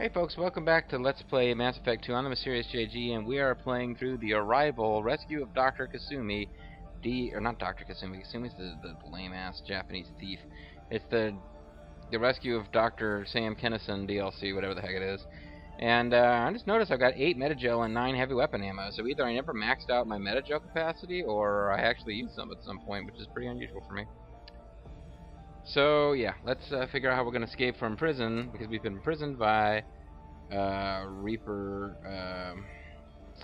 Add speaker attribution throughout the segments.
Speaker 1: Hey folks, welcome back to Let's Play Mass Effect 2. I'm the Mysterious JG, and we are playing through the Arrival Rescue of Dr. Kasumi. Not Dr. Kasumi. Kasumi's the lame-ass Japanese thief. It's the Rescue of Dr. Sam Kennison DLC, whatever the heck it is. And I just noticed I've got 8 Metagel and 9 heavy weapon ammo, so either I never maxed out my Metagel capacity, or I actually used some at some point, which is pretty unusual for me. So, yeah, let's figure out how we're going to escape from prison, because we've been imprisoned by Reaper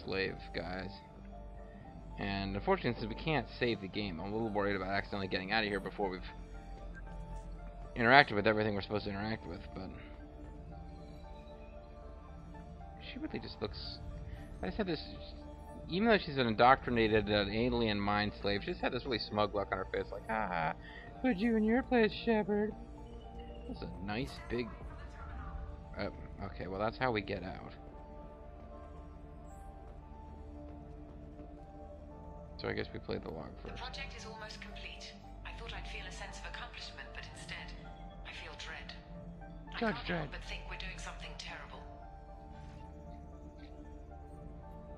Speaker 1: slave guys. And unfortunately, since we can't save the game, I'm a little worried about accidentally getting out of here before we've interacted with everything we're supposed to interact with, but she really just looks... I just had this... Even though she's an indoctrinated alien mind slave, she just had this really smug look on her face, like, haha, put you in your place, Shepard. That's a nice big... okay, well that's how we get out. So I guess we played the log first.
Speaker 2: The project is almost complete. I thought I'd feel a sense of accomplishment, but instead, I feel dread. I can't help but think we're doing something terrible.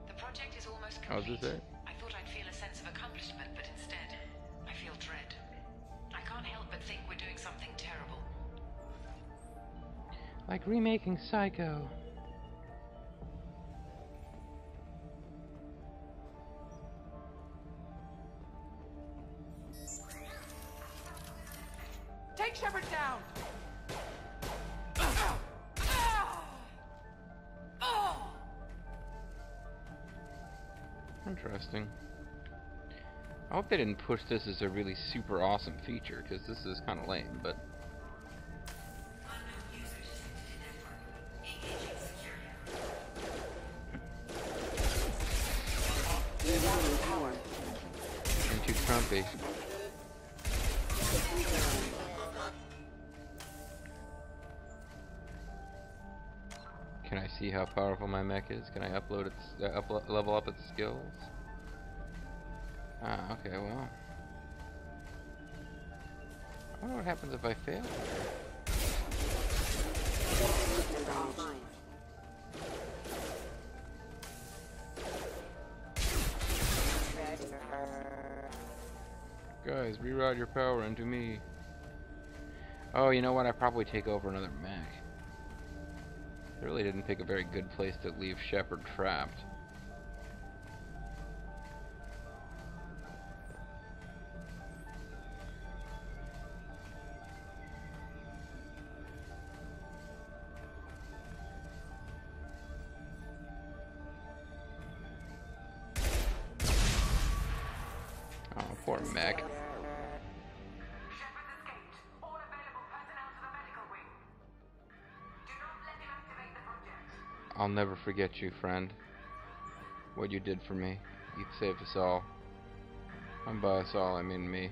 Speaker 2: The project is almost complete.
Speaker 1: Oh, is this it?
Speaker 2: I thought I'd feel a sense of accomplishment, but instead, I feel dread. I can't help but think we're doing something terrible.
Speaker 1: Like remaking Psycho.
Speaker 2: Take Shepard down!
Speaker 1: Interesting. I hope they didn't push this as a really super awesome feature, because this is kind of lame, but... I'm too Trumpy. Can I see how powerful my mech is? Can I upload its level up its skills? Ah, okay, well. I wonder what happens if I fail. Guys, reroute your power into me. Oh, you know what? I probably take over another mech. I really didn't pick a very good place to leave Shepard trapped. Oh, poor mech. I'll never forget you, friend. What you did for me. You saved us all. And by us all, I mean me.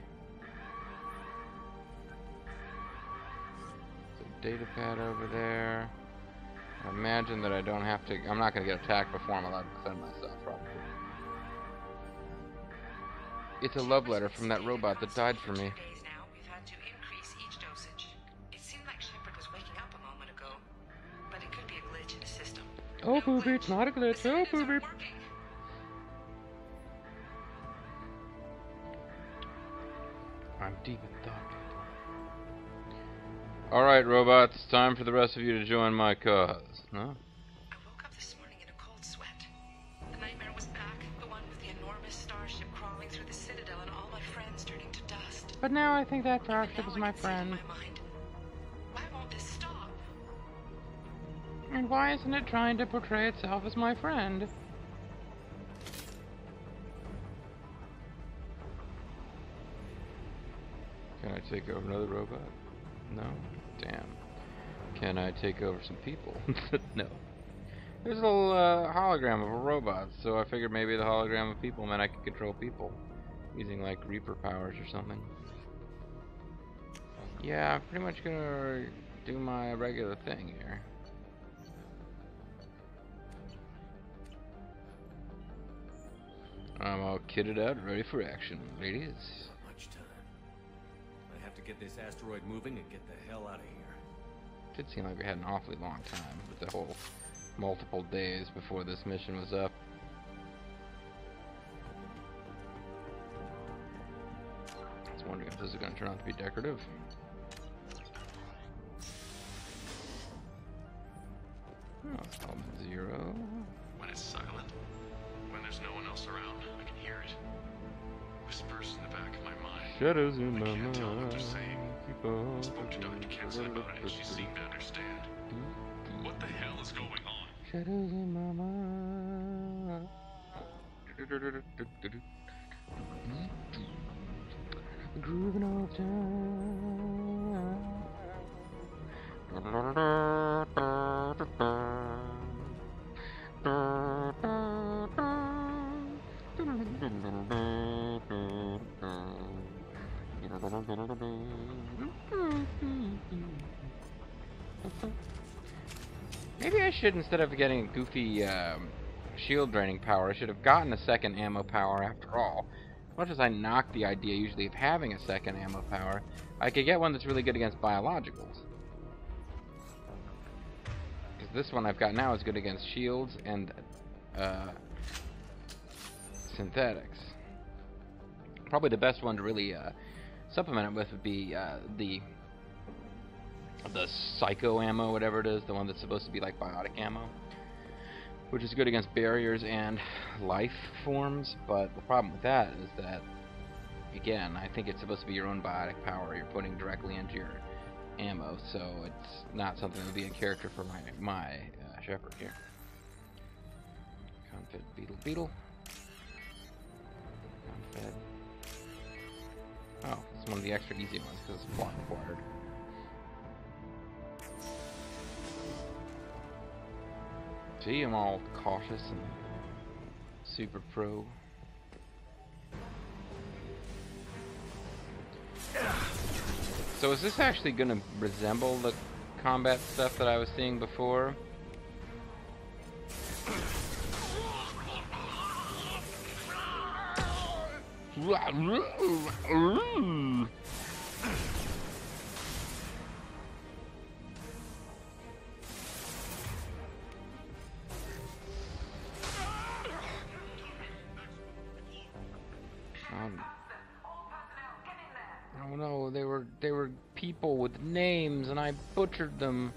Speaker 1: There's a data pad over there. I imagine that I don't have to... I'm not going to get attacked before I'm allowed to defend myself, probably. It's a love letter from that robot that died for me. Oh, booby, it's not a glitch. Oh, booby. I'm deep in thought. Alright, robots, time for the rest of you to join my cause. No?
Speaker 2: I woke up this morning in a cold sweat. The nightmare was back, the one with the enormous starship crawling through the Citadel and all my friends turning to dust.
Speaker 1: But now I think that starship is my friend.
Speaker 2: Why won't this stop?
Speaker 1: And why isn't it trying to portray itself as my friend? Can I take over another robot? No? Damn. Can I take over some people? No. There's a little hologram of a robot, so I figured maybe the hologram of people meant I could control people. Using like Reaper powers or something. Yeah, I'm pretty much gonna do my regular thing here. I'm all kitted out, ready for action, ladies.
Speaker 3: Much time. I have to get this asteroid moving and get the hell out of here.
Speaker 1: Did seem like we had an awfully long time with the whole multiple days before this mission was up. I was wondering if this is going to turn out to be decorative. Oh, element 0.
Speaker 3: When it's silent, when there's no one else around, I can hear it. Whispers in the back of my mind.
Speaker 1: Shadows in my
Speaker 3: I can't tell what they're
Speaker 1: mind.
Speaker 3: saying.
Speaker 1: Keep on
Speaker 3: Spoke to Dr. Kenson about it, and she seemed to understand. What the hell is going on?
Speaker 1: Shadows in my mind. Grooving all the Maybe I should, instead of getting goofy shield draining power, I should have gotten a second ammo power after all. As much as I knock the idea usually of having a second ammo power, I could get one that's really good against biologicals. Because this one I've got now is good against shields and synthetics. Probably the best one to really supplement it with would be the psycho ammo, whatever it is, the one that's supposed to be like biotic ammo, which is good against barriers and life forms. But the problem with that is that, again, I think it's supposed to be your own biotic power you're putting directly into your ammo, so it's not something that would be a character for my shepherd here. Confed beetle. Confed. Oh, it's one of the extra easy ones because it's block required. See, I'm all cautious and super pro. So is this actually going to resemble the combat stuff that I was seeing before? Oh no, they were people with names and I butchered them.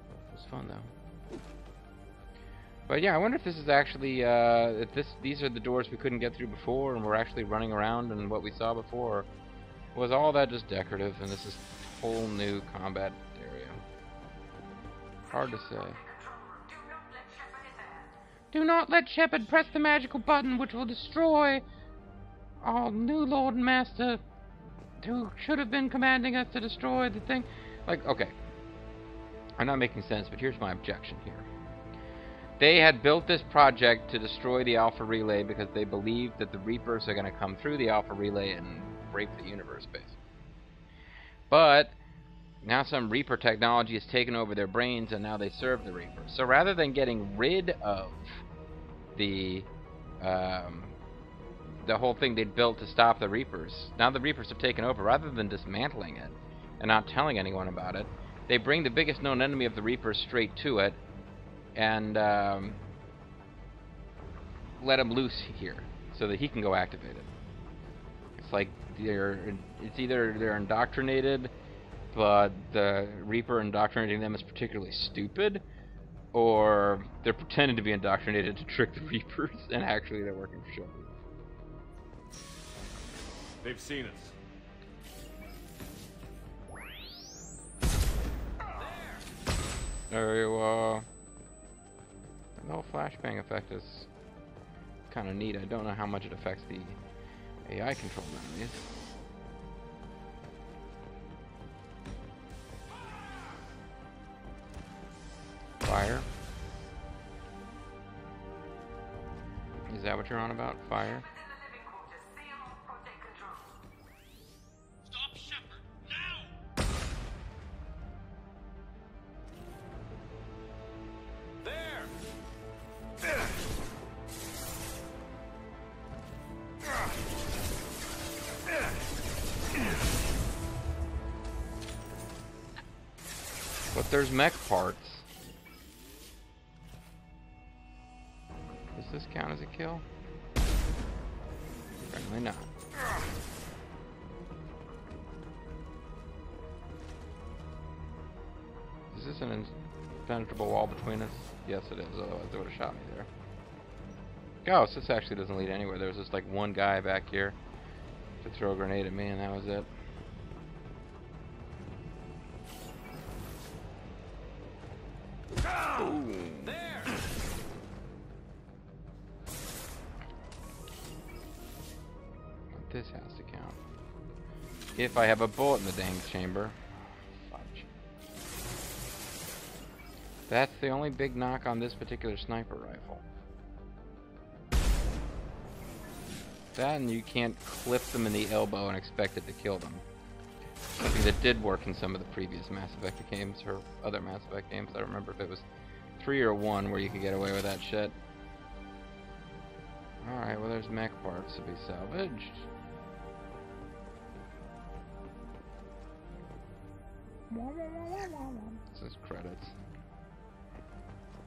Speaker 1: It was fun though. But yeah, I wonder if this is actually these are the doors we couldn't get through before and we're actually running around and what we saw before. Was all that just decorative and this is a whole new combat area? Hard to say. Do not let Shepard press the magical button which will destroy our new Lord and Master, who should have been commanding us to destroy the thing. Like, okay, I'm not making sense, but here's my objection here. They had built this project to destroy the Alpha Relay because they believed that the Reapers are going to come through the Alpha Relay and rape the universe, basically. But now some Reaper technology has taken over their brains and now they serve the Reapers. So rather than getting rid of the whole thing they'd built to stop the Reapers, now the Reapers have taken over. Rather than dismantling it and not telling anyone about it, they bring the biggest known enemy of the Reapers straight to it and let him loose here so that he can go activate it. It's like it's either they're indoctrinated, but the Reaper indoctrinating them is particularly stupid, or they're pretending to be indoctrinated to trick the Reapers, and actually they're working for Shepard.
Speaker 3: They've seen us.
Speaker 1: There you are. The whole flashbang effect is kind of neat. I don't know how much it affects the AI controlled enemies. Fire. Is that what you're on about? Fire?
Speaker 3: Stop Shepard now! There!
Speaker 1: But there's mech parts. Does this count as a kill? Apparently not. Is this an impenetrable wall between us? Yes, it is. Otherwise, they would have shot me there. Oh, so this actually doesn't lead anywhere. There was just like one guy back here to throw a grenade at me, and that was it. Boom.
Speaker 3: There.
Speaker 1: This has to count. If I have a bullet in the dang chamber. Fudge. That's the only big knock on this particular sniper rifle. That, and you can't clip them in the elbow and expect it to kill them. Something that did work in some of the previous Mass Effect games, or other Mass Effect games. I don't remember if it was 3 or 1 where you could get away with that shit. Alright, well there's mech parts to be salvaged. This is credits.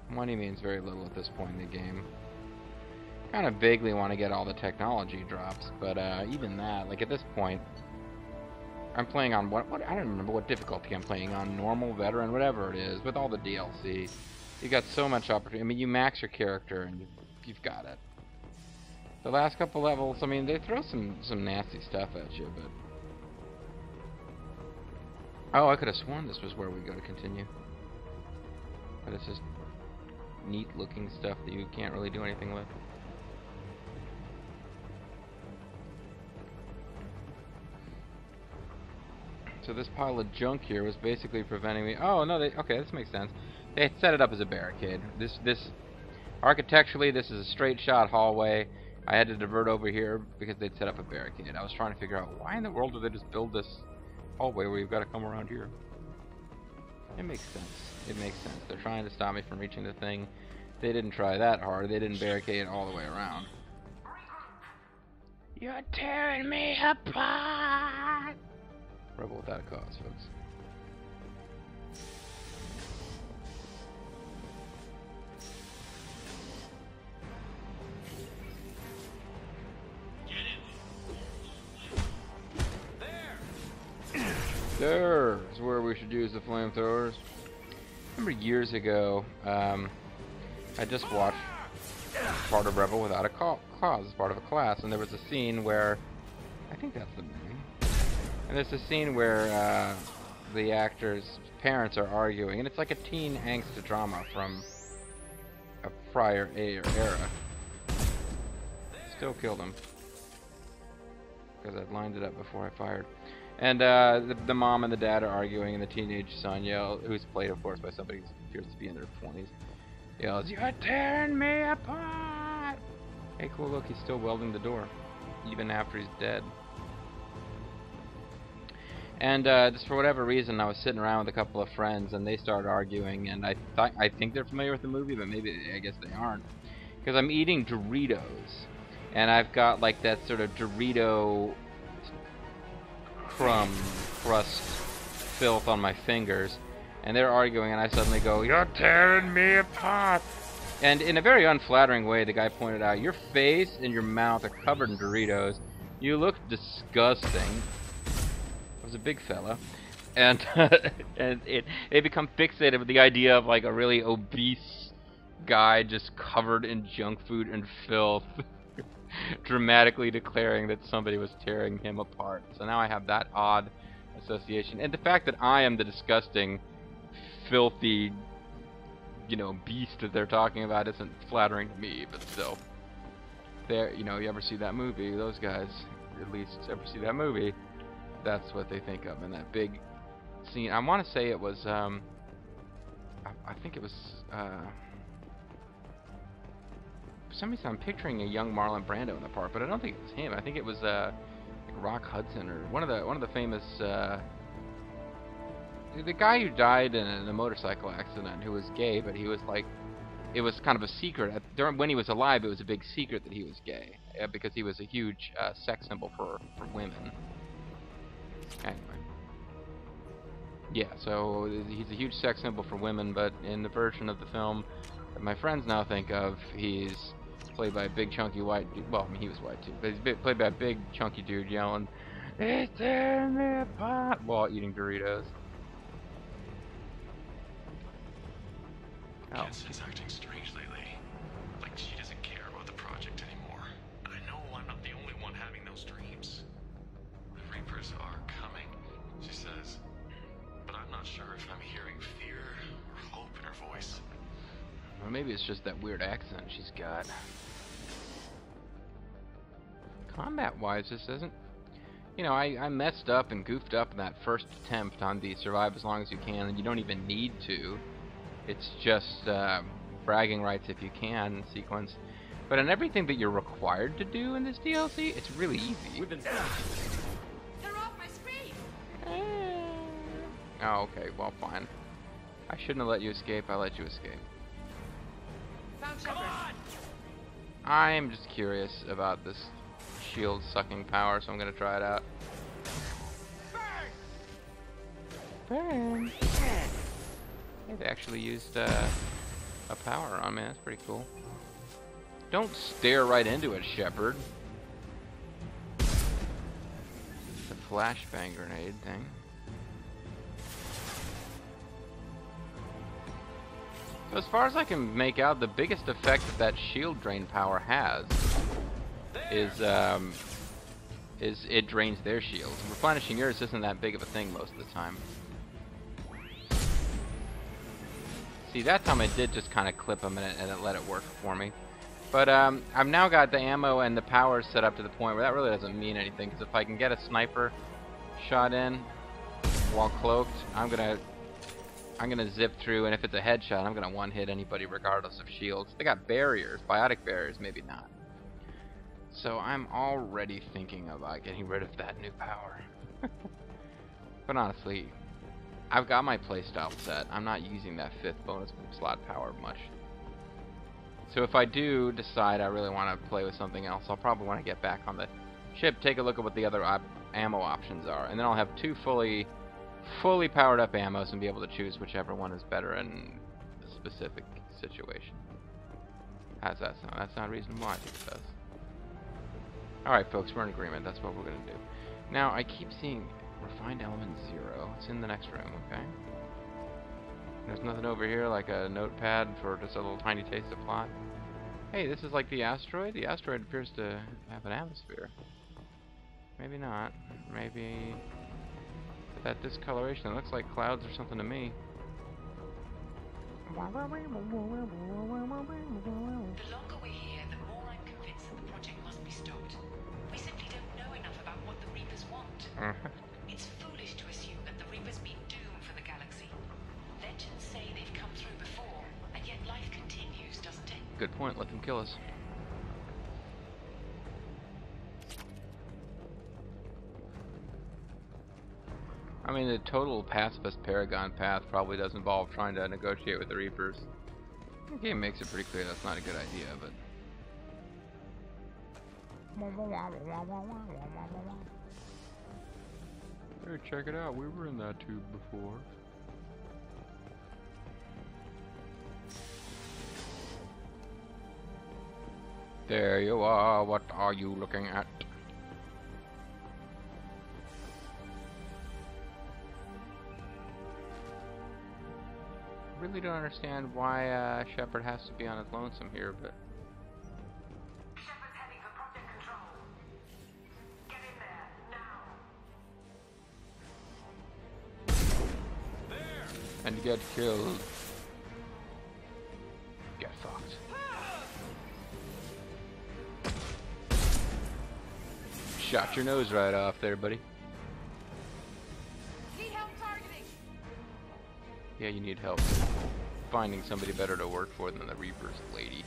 Speaker 1: Money means very little at this point in the game. Kind of vaguely want to get all the technology drops, but even that, like at this point, I'm playing on what I don't remember what difficulty I'm playing on, normal, veteran, whatever it is, with all the DLC. You got so much opportunity. I mean, you max your character and you've got it. The last couple levels, I mean, they throw some nasty stuff at you, but oh, I could have sworn this was where we go to continue. But it's just neat looking stuff that you can't really do anything with. So this pile of junk here was basically preventing me. Oh no, okay, this makes sense. They set it up as a barricade. This architecturally, this is a straight shot hallway. I had to divert over here because they'd set up a barricade. I was trying to figure out why in the world did they just build this hallway where you've got to come around here. It makes sense. It makes sense. They're trying to stop me from reaching the thing. They didn't try that hard. They didn't barricade all the way around. You're tearing me apart! Rebel without a cause, folks. There's where we should use the flamethrowers. Remember years ago, I just watched part of Rebel Without a Cause as part of a class, and there was a scene where, I think that's the name, and there's a scene where the actors' parents are arguing, and it's like a teen angst drama from a prior era. Still killed him because I'd lined it up before I fired. And the mom and the dad are arguing, and the teenage son yells, who's played, of course, by somebody who appears to be in their 20s, yells, "You're tearing me apart!" Hey, cool, look, he's still welding the door, even after he's dead. And just for whatever reason, I was sitting around with a couple of friends, and they started arguing, and I think they're familiar with the movie, but maybe, I guess they aren't. Because I'm eating Doritos, and I've got, like, that sort of Dorito crumb crust filth on my fingers, and they're arguing, and I suddenly go, "You're tearing me apart!" And in a very unflattering way, the guy pointed out, "Your face and your mouth are covered in Doritos. You look disgusting." I was a big fella, and and they become fixated with the idea of like a really obese guy just covered in junk food and filth. Dramatically declaring that somebody was tearing him apart. So now I have that odd association. And the fact that I am the disgusting, filthy, you know, beast that they're talking about isn't flattering to me, but still. There, you know, you ever see that movie, those guys, at least ever see that movie, that's what they think of in that big scene. I want to say it was, I think it was, for some reason I'm picturing a young Marlon Brando in the part, but I don't think it was him. I think it was like Rock Hudson or one of the famous the guy who died in a motorcycle accident who was gay, but he was like, it was kind of a secret when he was alive. It was a big secret that he was gay because he was a huge sex symbol for women. Anyway, Yeah, so he's a huge sex symbol for women, but in the version of the film that my friends now think of, he's played by a big chunky white dude. Well, I mean, he was white too, but he's played by a big chunky dude yelling, "It's in the pot," while eating Doritos. Oh.
Speaker 3: Jensen's acting strange lately. Like she doesn't care about the project anymore. I know I'm not the only one having those dreams. The Reapers are coming, she says. But I'm not sure if I'm hearing fear or hope in her voice.
Speaker 1: Or maybe it's just that weird accent she's got. Combat-wise, this isn't... You know, I messed up and goofed up in that first attempt on the survive as long as you can, and you don't even need to. It's just bragging rights if you can sequence. But in everything that you're required to do in this DLC, it's really easy.
Speaker 2: They're off my screen!
Speaker 1: Oh, okay, well, fine. I shouldn't have let you escape, I let you escape.
Speaker 2: Found Shepard.
Speaker 1: I'm just curious about this shield sucking power, so I'm gonna try it out. Burn! Yeah, they actually used a power on me. That's pretty cool. Don't stare right into it, Shepard. The flashbang grenade thing. So as far as I can make out, the biggest effect that shield drain power has is it drains their shields. Replenishing yours isn't that big of a thing most of the time. See, that time I did just kind of clip them and it let it work for me. But I've now got the ammo and the power set up to the point where that really doesn't mean anything. Because if I can get a sniper shot in while cloaked, I'm gonna zip through, and if it's a headshot, I'm gonna one-hit anybody regardless of shields. They got barriers, biotic barriers, maybe not. So I'm already thinking about getting rid of that new power. But honestly, I've got my playstyle set. I'm not using that 5th bonus slot power much. So if I do decide I really want to play with something else, I'll probably want to get back on the ship, take a look at what the other ammo options are, and then I'll have 2 fully powered up ammos and be able to choose whichever one is better in a specific situation. How's that sound? That sound reasonable? I think it does. Alright folks, we're in agreement. That's what we're going to do. Now, I keep seeing refined element 0. It's in the next room, okay? There's nothing over here like a notepad for just a little tiny taste of plot. Hey, this is like the asteroid? The asteroid appears to have an atmosphere. Maybe not. Maybe... that discoloration, it looks like clouds or something to me.
Speaker 2: The longer we're here, the more I'm convinced that the project must be stopped. We simply don't know enough about what the Reapers want. It's foolish to assume that the Reapers mean doom for the galaxy. Legends say they've come through before, and yet life continues, doesn't it?
Speaker 1: Good point, let them kill us. I mean, the total pacifist Paragon path probably does involve trying to negotiate with the Reapers. The game makes it pretty clear that's not a good idea, but... Hey, check it out, we were in that tube before. There you are, what are you looking at? Really don't understand why Shepard has to be on his lonesome here, but...
Speaker 2: Shepard's heading for project control. Get in there, now!
Speaker 1: There! And get killed. Get fucked. Shot your nose right off there, buddy.
Speaker 2: Need help targeting!
Speaker 1: Yeah, you need help finding somebody better to work for than the Reapers, lady.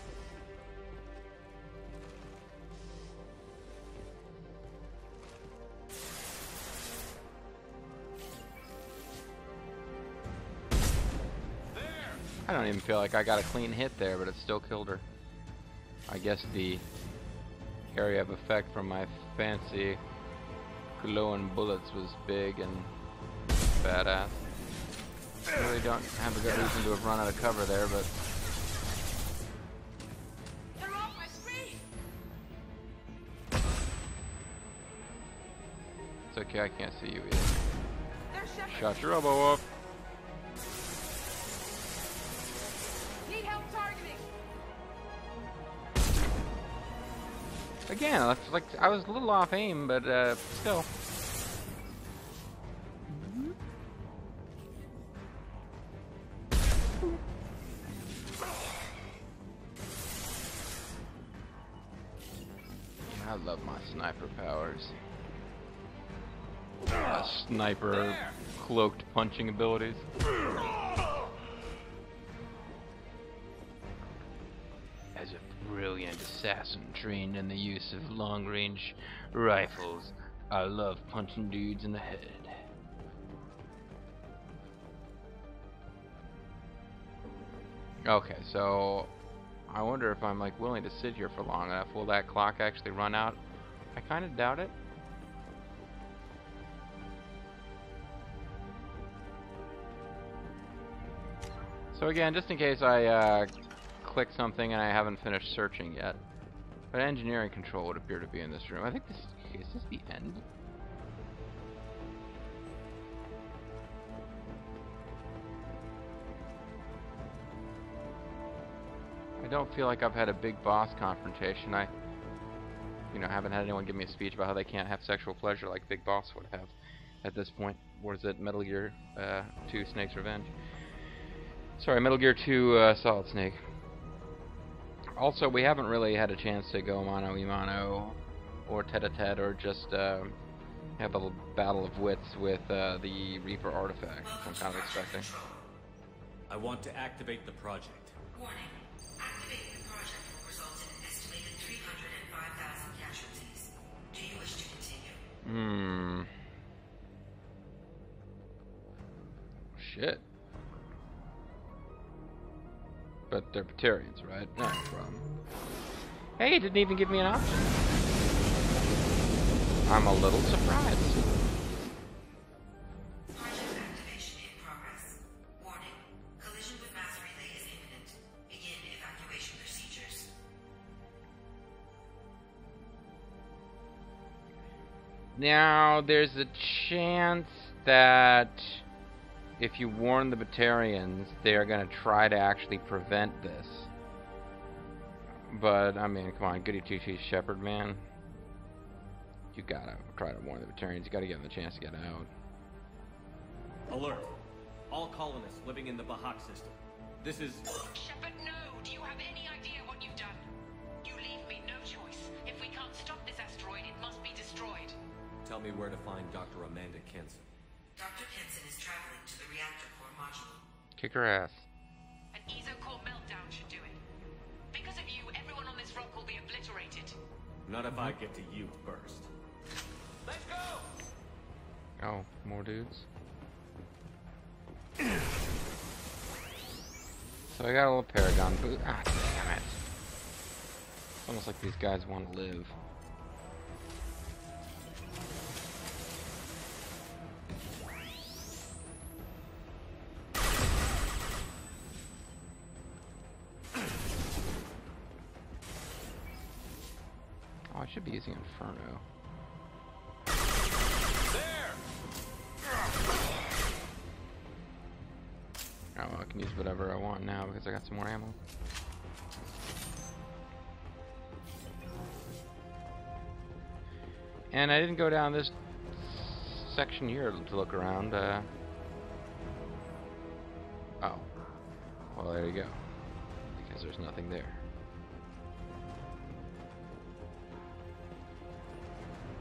Speaker 1: I don't even feel like I got a clean hit there, but it still killed her. I guess the area of effect from my fancy glowing bullets was big and badass. Really don't have a good reason to have run out of cover there, but
Speaker 2: They're off my screen.
Speaker 1: it's okay. I can't see you either.
Speaker 2: They're Shepard.
Speaker 1: Shot your elbow off.
Speaker 2: Need help targeting.
Speaker 1: Again, like I was a little off aim, but still. I love my sniper powers. Sniper cloaked punching abilities. As a brilliant assassin trained in the use of long-range rifles, I love punching dudes in the head. Okay, so I wonder if I'm like willing to sit here for long enough. Will that clock actually run out? I kind of doubt it. So again, just in case I click something and I haven't finished searching yet, but engineering control would appear to be in this room. I think this is this the end? I don't feel like I've had a big boss confrontation. I, haven't had anyone give me a speech about how they can't have sexual pleasure like Big Boss would have at this point. Or is it Metal Gear 2 Snake's Revenge? Sorry, Metal Gear 2 Solid Snake. Also, we haven't really had a chance to go mano-a-mano or tete-a-tete or just have a battle of wits with the Reaper artifact, which I'm kind of expecting.
Speaker 4: I want to activate the project.
Speaker 5: Warning. Activating the project will result in an estimated 305,000 casualties. Do you wish to continue?
Speaker 1: Shit. But they're Batarians, right? No problem. Hey, it didn't even give me an option. I'm a little surprised.
Speaker 5: Project activation in progress. Warning. Collision with mass relay is imminent. Begin evacuation procedures.
Speaker 1: Now, there's a chance that if you warn the Batarians, they're going to try to actually prevent this. But, I mean, come on, goody two-shoes shepherd, man. You gotta try to warn the Batarians. You gotta give them the chance to get out.
Speaker 4: Alert. All colonists living in the Bahak system. This is...
Speaker 2: Shepard, no! Do you have any idea what you've done? You leave me no choice. If we can't stop this asteroid, it must be destroyed.
Speaker 4: Tell me where to find Dr. Amanda Kenson.
Speaker 5: Dr. Kenson is traveling to the reactor core module.
Speaker 1: Kick her ass.
Speaker 2: An ESO-core meltdown should do it. Because of you, everyone on this rock will be obliterated.
Speaker 4: Not if I get to you first. Let's go!
Speaker 1: Oh, more dudes. So I got a little Paragon boot. Ah, damn it. It's almost like these guys want to live. Oh, I should be using Inferno. Oh, well, I can use whatever I want now because I got some more ammo. And I didn't go down this section here to look around. Oh. Well, there you go. Because there's nothing there.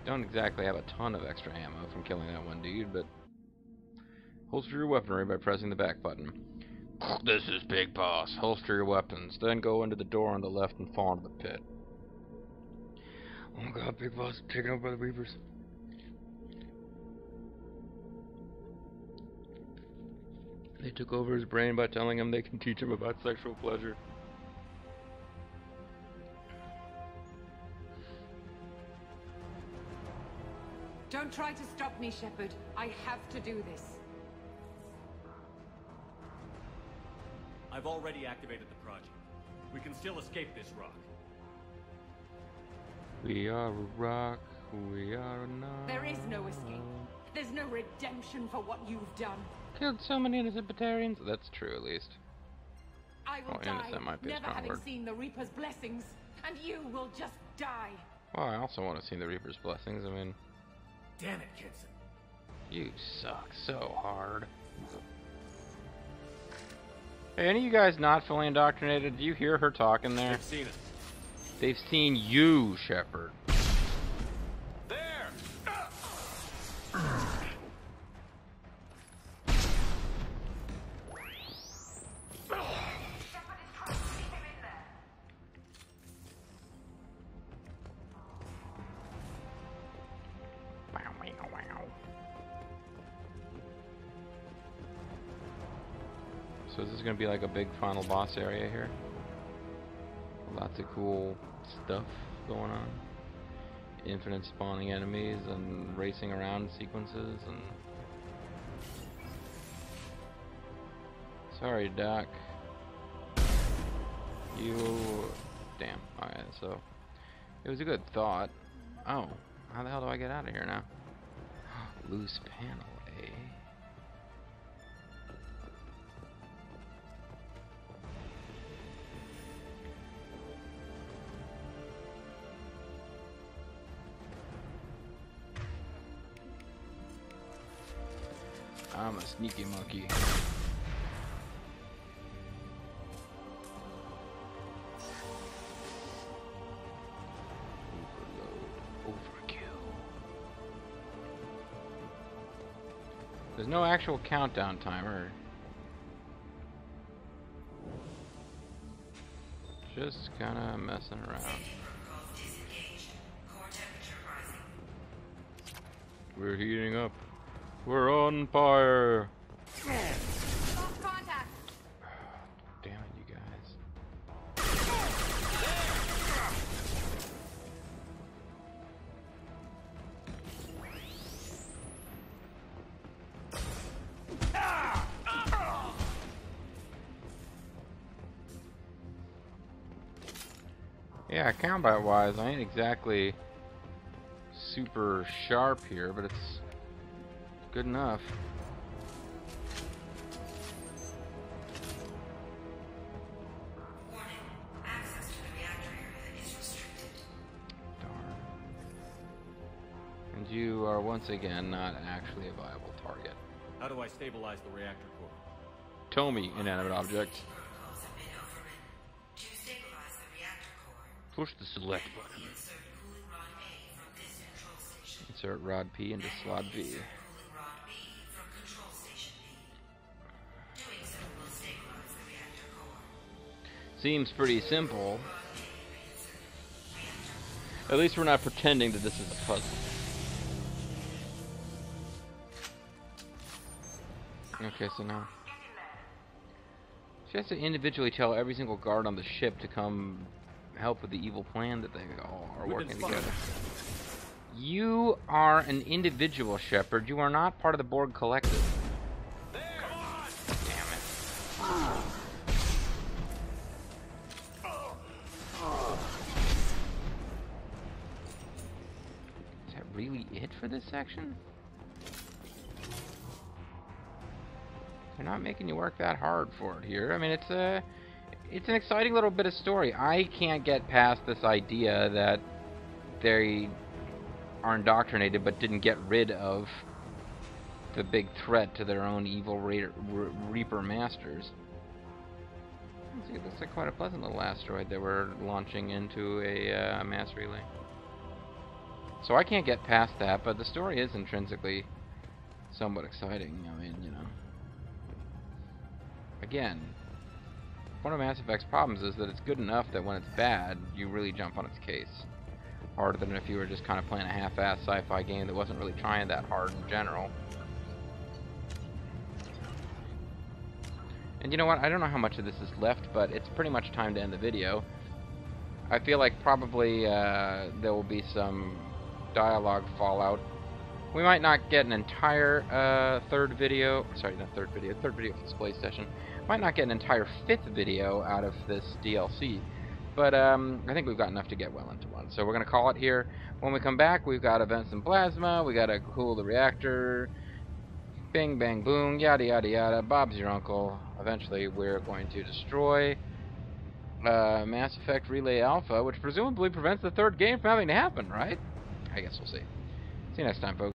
Speaker 1: Don't exactly have a ton of extra ammo from killing that one dude, but holster your weaponry by pressing the back button. This is Big Boss. Holster your weapons, then go into the door on the left and fall into the pit. Oh my god, Big Boss is taken over by the Reapers. They took over his brain by telling him they can teach him about sexual pleasure.
Speaker 2: Don't try to stop me, Shepard. I have to do this.
Speaker 4: I've already activated the project. We can still escape this rock.
Speaker 1: We are a rock, we are not.
Speaker 6: There is no escape. There's no redemption for what you've done.
Speaker 1: Killed so many innocent Batarians. That's true, at least.
Speaker 6: I will
Speaker 1: Well,
Speaker 6: die,
Speaker 1: innocent might be a
Speaker 6: never
Speaker 1: strong
Speaker 6: having
Speaker 1: word.
Speaker 6: seen the Reaper's blessings, and you will just die.
Speaker 1: Well, I also want to see the Reaper's blessings. I mean,
Speaker 4: Damn it, Kenson.
Speaker 1: you suck so hard. Hey, any of you guys not fully indoctrinated? Do you hear her talking there?
Speaker 4: They've seen us.
Speaker 1: They've seen you, Shepard.
Speaker 4: There!
Speaker 1: So is this going to be like a big final boss area here? Lots of cool stuff going on. Infinite spawning enemies and racing around sequences and... Sorry, Doc. You... Damn. Alright, so... It was a good thought. Oh. How the hell do I get out of here now? Loose panel, eh? I'm a sneaky monkey. Overload. Overkill. There's no actual countdown timer. Just kinda messing around.
Speaker 5: Safety protocols disengaged. Core temperature rising.
Speaker 1: We're heating up. We're on fire.
Speaker 6: Lost contact.
Speaker 1: Damn it, you guys. Yeah, combat wise, I ain't exactly super sharp here, but it's good enough.
Speaker 5: Warning. Access to the reactor area is restricted.
Speaker 1: Darn. And you are once again not actually a viable target.
Speaker 4: How do I stabilize the reactor core?
Speaker 1: Tell me, inanimate object.
Speaker 5: Safety protocols have been overridden. To stabilize the reactor core,
Speaker 1: Push the select button.
Speaker 5: insert cooling rod A from this control station.
Speaker 1: Insert rod P into slot V.
Speaker 5: Insert cooling rod B from control station B. Doing so will stabilize the reactor core.
Speaker 1: Seems pretty simple.
Speaker 5: Rod A reinserted. Reactor
Speaker 1: At least we're not pretending that this is a puzzle. Okay, so now she has to individually tell every single guard on the ship to come help with the evil plan that they all are
Speaker 4: We've
Speaker 1: working
Speaker 4: been spotted.
Speaker 1: together. You are an individual, Shepard. You are not part of the Borg collective.
Speaker 4: There!
Speaker 1: Damn it. Is that really it for this section? They're not making you work that hard for it here. I mean, it's an exciting little bit of story. I can't get past this idea that they are indoctrinated but didn't get rid of the big threat to their own evil Reaper masters. It looks like quite a pleasant little asteroid that we're launching into a mass relay. So I can't get past that, but the story is intrinsically somewhat exciting. I mean, you know. Again, one of Mass Effect's problems is that it's good enough that when it's bad, you really jump on its case. Harder than if you were just kind of playing a half-assed sci-fi game that wasn't really trying that hard in general. And you know what? I don't know how much of this is left, but it's pretty much time to end the video. I feel like probably there will be some dialogue fallout. We might not get an entire third video for display session. Might not get an entire 5th video out of this DLC, but I think we've got enough to get well into one. So we're going to call it here. When we come back, we've got events in plasma, we got to cool the reactor, bing, bang, boom, yada, yada, yada, Bob's your uncle. Eventually, we're going to destroy Mass Effect Relay Alpha, which presumably prevents the 3rd game from having to happen, right? I guess we'll see. See you next time, folks.